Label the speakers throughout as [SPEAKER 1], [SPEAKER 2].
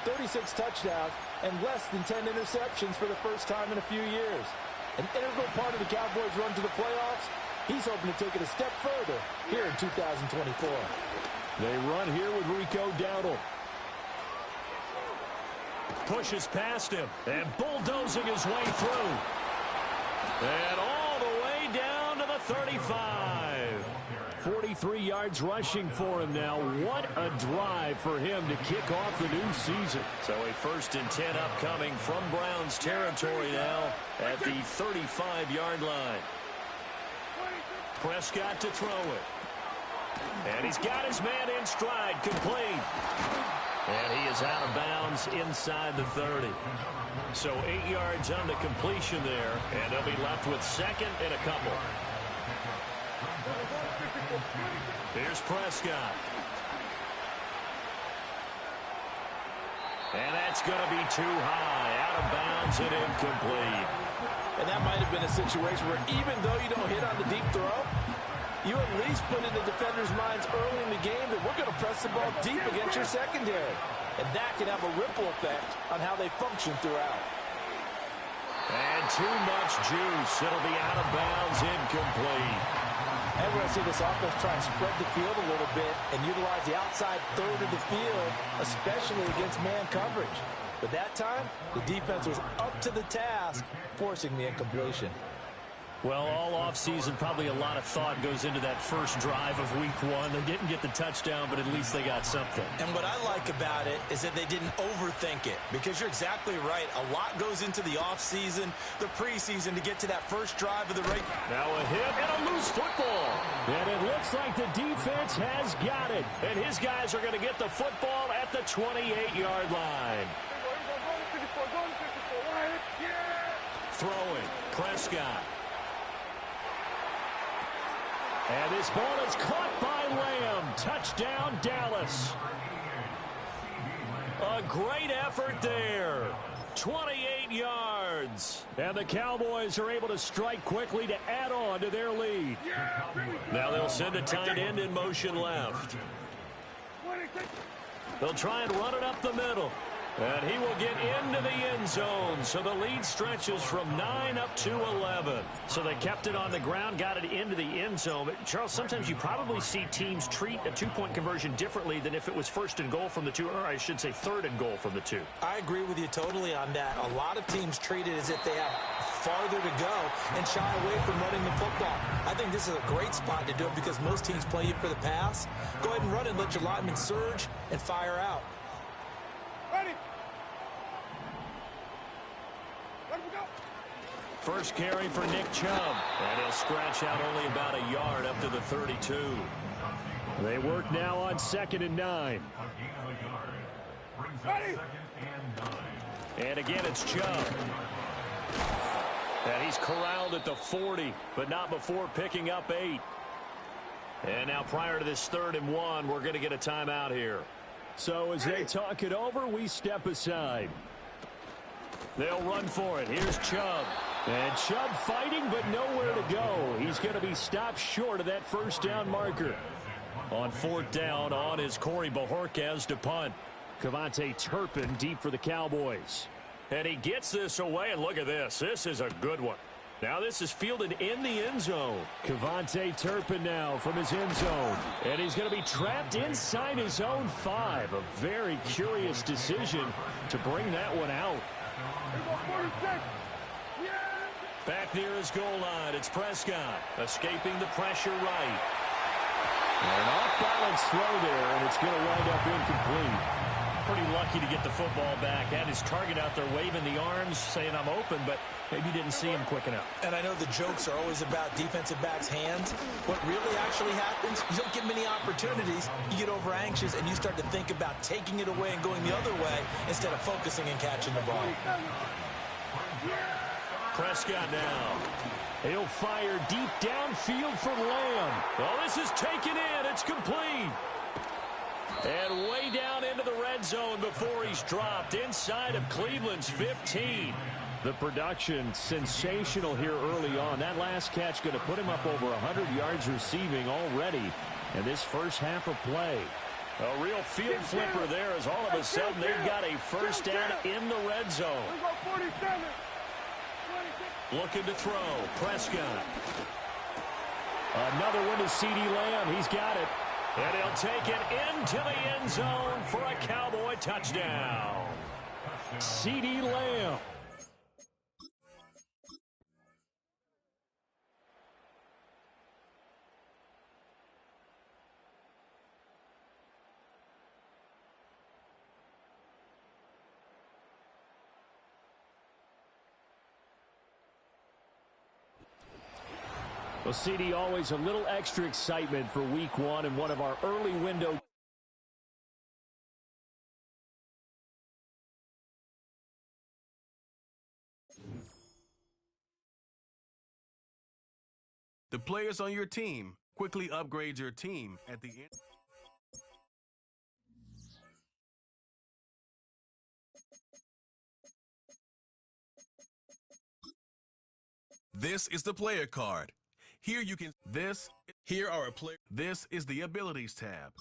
[SPEAKER 1] 36 touchdowns and less than 10 interceptions for the first time in a few years. An integral part of the Cowboys' run to the playoffs. He's hoping to take it a step further here in 2024.
[SPEAKER 2] They run here with Rico Dowdle. Pushes past him and bulldozing his way through. And all the way down to the 35. 43 yards rushing for him now. What a drive for him to kick off the new season. So a 1st and 10 upcoming from Browns territory now at the 35-yard line. Prescott to throw it. And he's got his man in stride, complete. And he is out of bounds inside the 30. So 8 yards on the completion there, and they'll be left with 2nd and a couple. Here's Prescott. And that's going to be too high, out of bounds and incomplete.
[SPEAKER 1] And that might have been a situation where even though you don't hit on the deep throw, you at least put in the defenders' minds early in the game that we're going to press the ball deep against your secondary. And that can have a ripple effect on how they function throughout.
[SPEAKER 2] And too much juice. It'll be out of bounds, incomplete.
[SPEAKER 1] And we're going to see this offense try and spread the field a little bit and utilize the outside third of the field, especially against man coverage. But that time, the defense was up to the task, forcing the incompletion.
[SPEAKER 2] Well, all offseason, probably a lot of thought goes into that first drive of week 1. They didn't get the touchdown, but at least they got something.
[SPEAKER 3] And what I like about it is that they didn't overthink it, because you're exactly right. A lot goes into the offseason, the preseason, to get to that first drive of the regular.
[SPEAKER 2] Now a hit and a loose football. And it looks like the defense has got it. And his guys are going to get the football at the 28-yard line. Throwing, Prescott. And this ball is caught by Lamb. Touchdown, Dallas. A great effort there. 28 yards. And the Cowboys are able to strike quickly to add on to their lead. Now they'll send a tight end in motion left. They'll try and run it up the middle. And he will get into the end zone. So the lead stretches from 9 up to 11. So they kept it on the ground, got it into the end zone. But Charles, sometimes you probably see teams treat a two-point conversion differently than if it was 1st and goal from the 2, or I should say 3rd and goal from the 2.
[SPEAKER 3] I agree with you totally on that. A lot of teams treat it as if they have farther to go and shy away from running the football. I think this is a great spot to do it because most teams play you for the pass. Go ahead and run it, let your linemen surge and fire out.
[SPEAKER 2] First carry for Nick Chubb. And he'll scratch out only about a yard up to the 32. They work now on 2nd and 9. And again, it's Chubb. And he's corralled at the 40, but not before picking up 8. And now prior to this 3rd and 1, we're going to get a timeout here. So as they talk it over, we step aside. They'll run for it. Here's Chubb. And Chubb fighting, but nowhere to go. He's going to be stopped short of that first down marker. On 4th down, on is Corey Bojorquez to punt. Kevontae Turpin deep for the Cowboys. And he gets this away, and look at this. This is a good one. Now this is fielded in the end zone. Kevontae Turpin now from his end zone. And he's going to be trapped inside his own 5. A very curious decision to bring that one out. Back near his goal line, it's Prescott escaping the pressure right. An off-balance throw there, and it's going to wind up incomplete. Pretty lucky to get the football back. Had his target out there waving the arms, saying I'm open, but maybe didn't see him quick enough.
[SPEAKER 3] And I know the jokes are always about defensive backs' hands. What really actually happens, you don't get many opportunities. You get over anxious, and you start to think about taking it away and going the other way instead of focusing and catching the ball.
[SPEAKER 2] Prescott now. He'll fire deep downfield for Lamb. Oh, this is taken in. It's complete. And way down into the red zone before he's dropped inside of Cleveland's 15. The production sensational here early on. That last catch going to put him up over 100 yards receiving already in this first half of play. A real field flipper there as all of a sudden they've got a first down in the red zone. Looking to throw. Prescott. Another one to C.D. Lamb. He's got it. And he'll take it into the end zone for a Cowboy touchdown. C.D. Lamb. Well, CD, always a little extra excitement for week one and one of our early window.
[SPEAKER 4] The players on your team quickly upgrade your team at the end. This is the player card. Here you can here are a player. This is the abilities tab.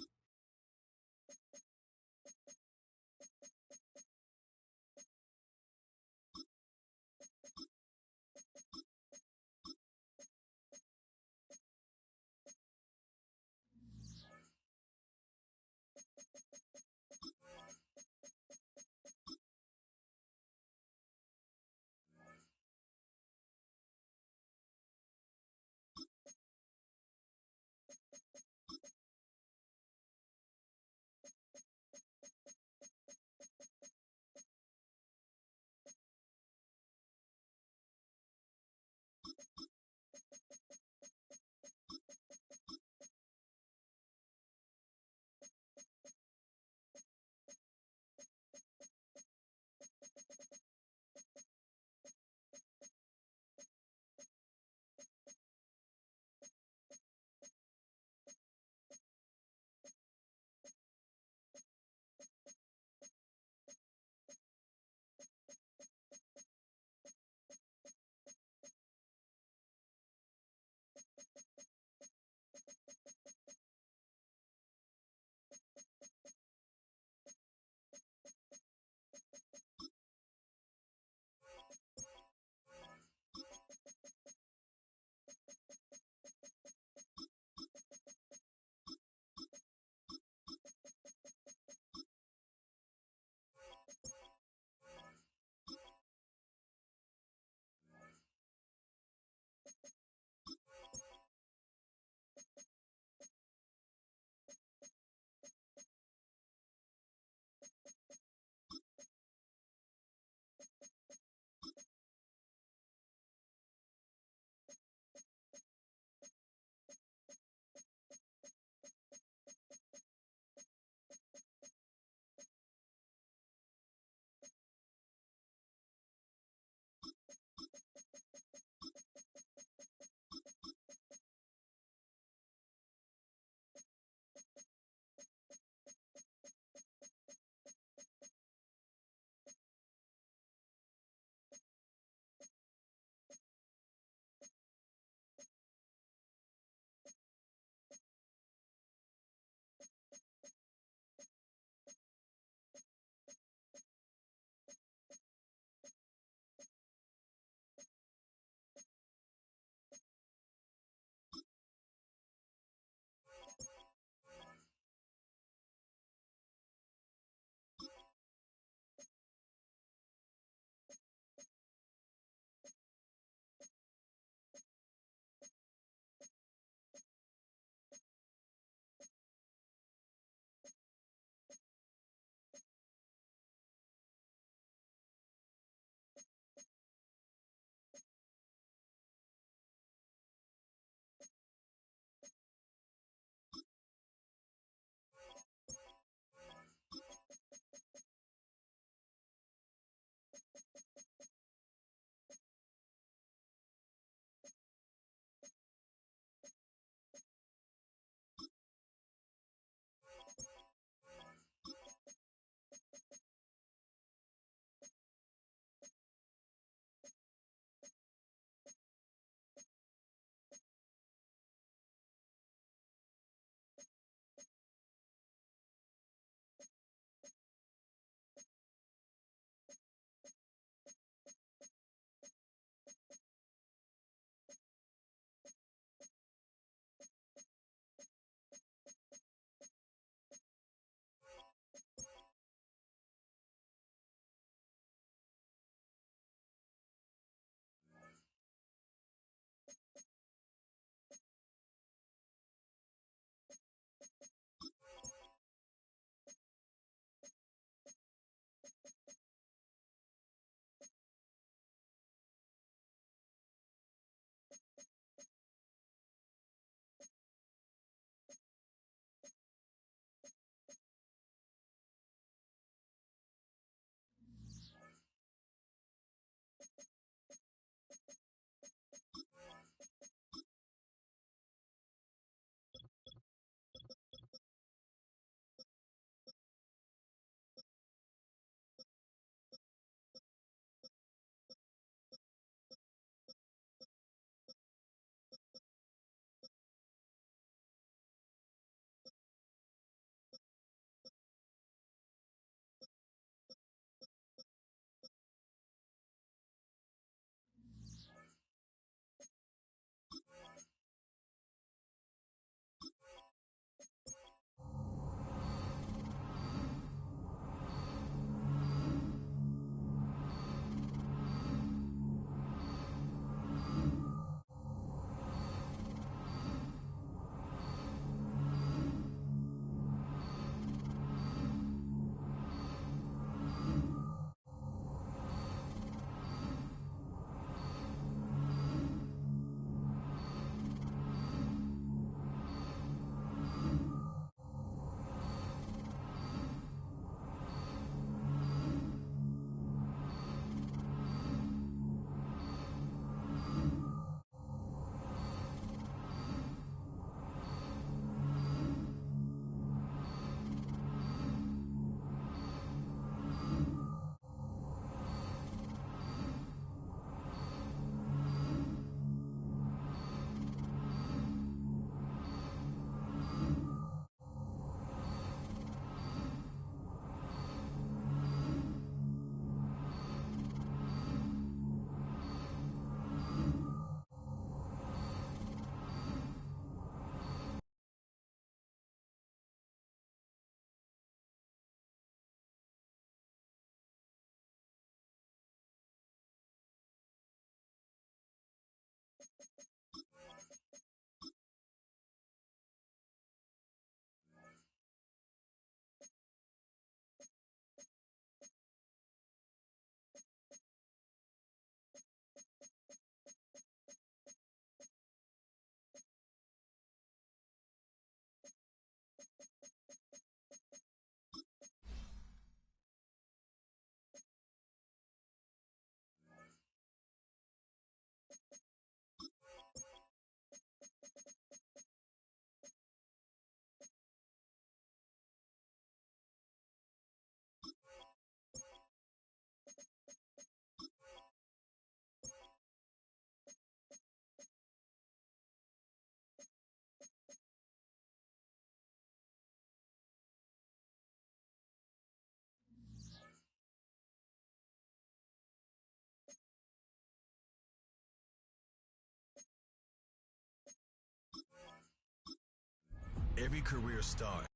[SPEAKER 4] Every career starts.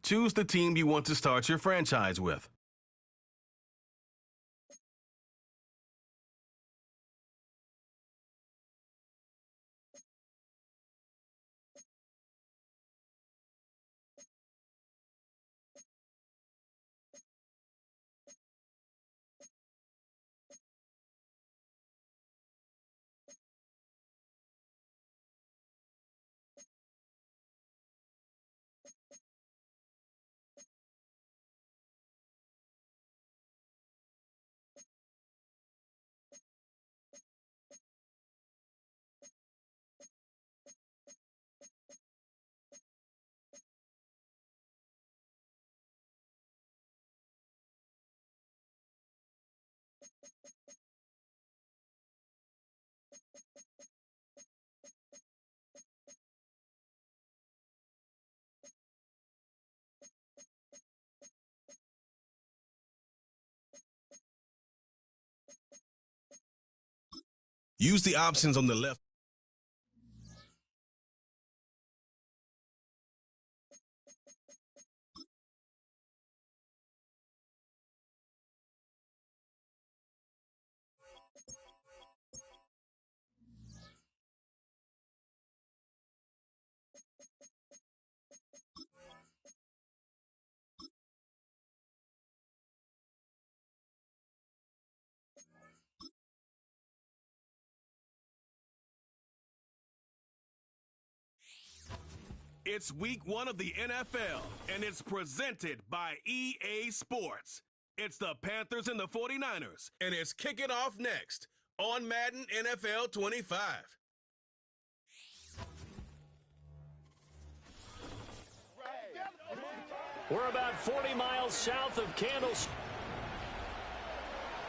[SPEAKER 4] Choose the team you want to start your franchise with. Use the options on the left. It's week 1 of the NFL, and it's presented by EA Sports. It's the Panthers and the 49ers, and it's kicking off next on Madden NFL 25.
[SPEAKER 2] We're about 40 miles south of Candlestick.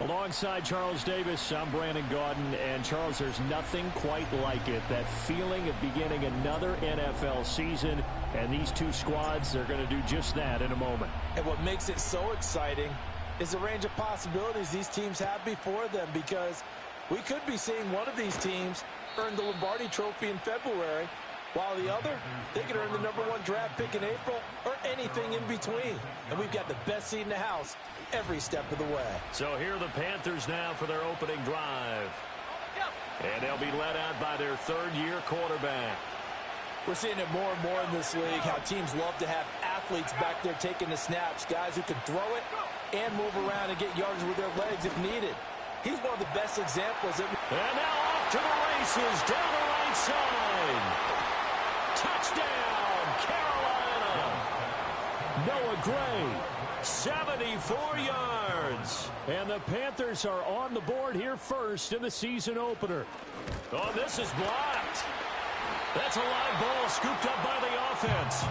[SPEAKER 2] Alongside Charles Davis, I'm Brandon Gaudin. And, Charles, there's nothing quite like it. That feeling of beginning another NFL season. And these two squads, they're going to do just that in a moment.
[SPEAKER 3] And what makes it so exciting is the range of possibilities these teams have before them, because we could be seeing one of these teams earn the Lombardi Trophy in February, while the other, they could earn the #1 draft pick in April or anything in between. And we've got the best seat in the house every step of the way.
[SPEAKER 2] So here are the Panthers now for their opening drive. And they'll be led out by their third-year quarterback.
[SPEAKER 3] We're seeing it more and more in this league, how teams love to have athletes back there taking the snaps, guys who can throw it and move around and get yards with their legs if needed. He's one of the best examples.
[SPEAKER 2] And now off to the races down the right side. Touchdown, Carolina. Noah Gray, 74 yards. And the Panthers are on the board here first in the season opener. Oh, this is blocked. That's a live ball scooped up by the offense.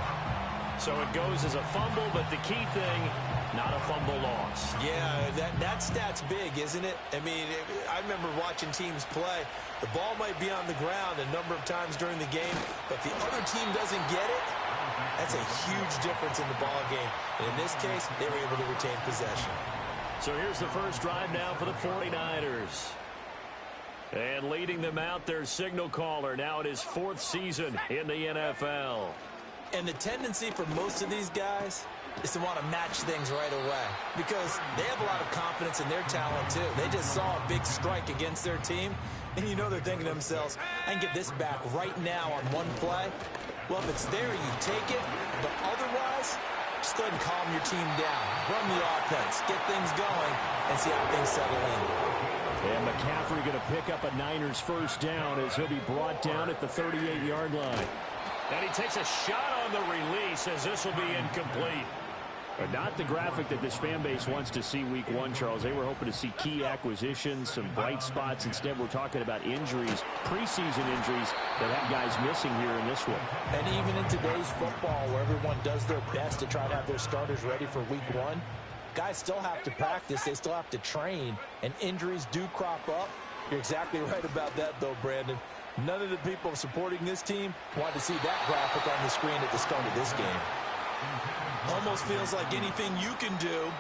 [SPEAKER 2] So it goes as a fumble, but the key thing, not a fumble loss.
[SPEAKER 3] Yeah, that stat's big, isn't it? I mean, I remember watching teams play. The ball might be on the ground a number of times during the game, but the other team doesn't get it. That's a huge difference in the ball game. And in this case, they were able to retain possession.
[SPEAKER 2] So here's the first drive now for the 49ers. And leading them out, their signal caller. Now it is 4th season in the NFL.
[SPEAKER 3] And the tendency for most of these guys is to want to match things right away, because they have a lot of confidence in their talent too. They just saw a big strike against their team, and you know they're thinking to themselves, I can get this back right now on one play. Well, if it's there, you take it, but otherwise, just go ahead and calm your team down. Run the offense, get things going, and see how things settle in.
[SPEAKER 2] And McCaffrey going to pick up a Niners first down as he'll be brought down at the 38-yard line. And he takes a shot on the release as this will be incomplete. But not the graphic that this fan base wants to see week one, Charles. They were hoping to see key acquisitions, some bright spots. Instead, we're talking about injuries, preseason injuries that have guys missing here in this one.
[SPEAKER 3] And even in today's football, where everyone does their best to try to have their starters ready for week one, guys still have to practice. They still have to train, and injuries do crop up. You're exactly right about that, though, Brandon. None of the people supporting this team wanted to see that graphic on the screen at the start of this game. Almost feels like anything you can do